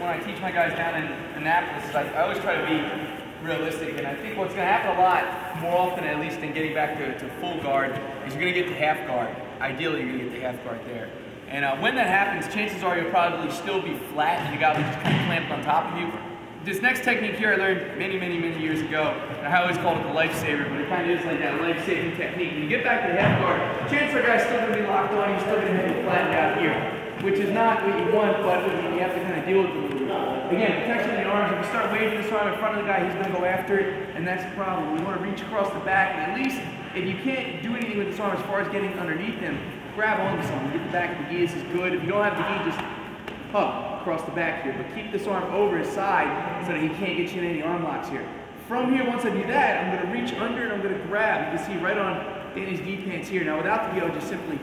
when I teach my guys down in Annapolis is I always try to be realistic, and I think what's going to happen a lot, more often at least than getting back to full guard, is you're going to get to half guard. Ideally, you're going to get to half guard there. And when that happens, chances are you'll probably still be flat and you got just kind of clamped on top of you. This next technique here I learned many years ago, and I always called it the lifesaver, but it kind of is like that life-saving technique. When you get back to the half guard, chances are guys still going to be locked on, you're still going to have you flattened out here, which is not what you want, but you have to kind of deal with it a little bit. Again, protection in the arms. If you start waving this arm in front of the guy, he's going to go after it, and that's the problem. You want to reach across the back, and at least if you can't do anything with this arm as far as getting underneath him, grab onto something. Get the back of the gi. This is good. If you don't have the gi, just hug across the back here, but keep this arm over his side so that he can't get you in any arm locks here. From here, once I do that, I'm going to reach under and I'm going to grab. You can see right on Danny's gi pants here. Now, without the gi, I'll just simply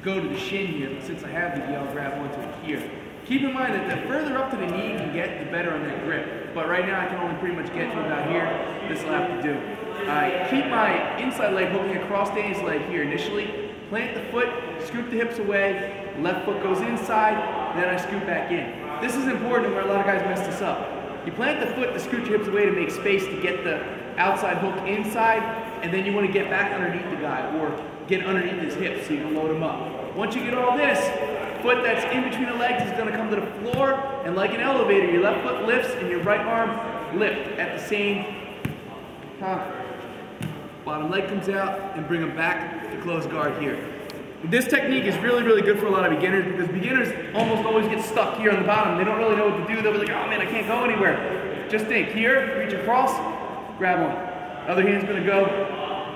go to the shin here, but since I have the gi, I'll grab onto it here. Keep in mind that the further up to the knee you can get, the better on that grip. But right now, I can only pretty much get to about here. This will have to do. I keep my inside leg hooking across Danny's leg here initially. Plant the foot, scoop the hips away, left foot goes inside, then I scoop back in. This is important where a lot of guys mess this up. You plant the foot to scoot your hips away to make space to get the outside hook inside, and then you want to get back underneath the guy or get underneath his hips so you can load him up. Once you get all this, foot that's in between the legs is going to come to the floor, and like an elevator, your left foot lifts and your right arm lift at the same time. Bottom leg comes out and bring them back to close guard here. This technique is really good for a lot of beginners because beginners almost always get stuck here on the bottom. They don't really know what to do. They'll be like, oh man, I can't go anywhere. Just think, here, reach across, grab one. Other hand's gonna go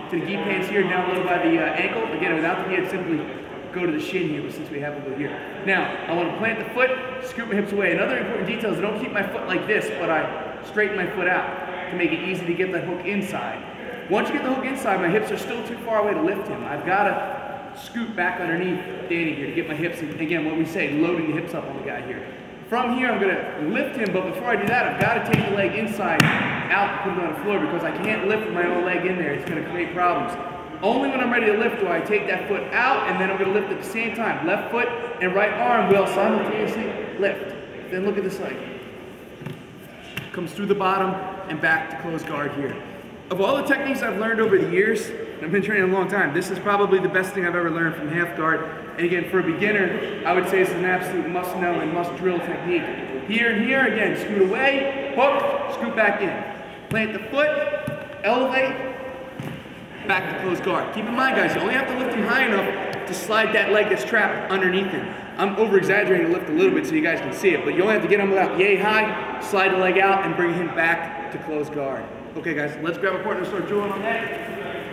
to the gi pants here, down low by the ankle. Again, without the gi, I'd simply go to the shin here, but since we have a little here. Now, I want to plant the foot, scoop my hips away. Another important detail is I don't keep my foot like this, but I straighten my foot out to make it easy to get that hook inside. Once you get the hook inside, my hips are still too far away to lift him. I've got to scoot back underneath Danny here to get my hips, and again, what we say, loading the hips up on the guy here. From here, I'm going to lift him, but before I do that, I've got to take the leg inside out and put it on the floor because I can't lift with my own leg in there. It's going to create problems. Only when I'm ready to lift do I take that foot out, and then I'm going to lift at the same time. Left foot and right arm will simultaneously lift. Then look at this leg. Comes through the bottom and back to close guard here. Of all the techniques I've learned over the years, I've been training a long time, this is probably the best thing I've ever learned from half guard. And again, for a beginner, I would say this is an absolute must-know and must-drill technique. Here and here, again, scoot away, hook, scoot back in. Plant the foot, elevate, back to close guard. Keep in mind, guys, you only have to lift him high enough to slide that leg that's trapped underneath him. I'm over-exaggerating the lift a little bit so you guys can see it, but you only have to get him about yay high, slide the leg out, and bring him back to close guard. Okay, guys, let's grab a partner and start drilling on that.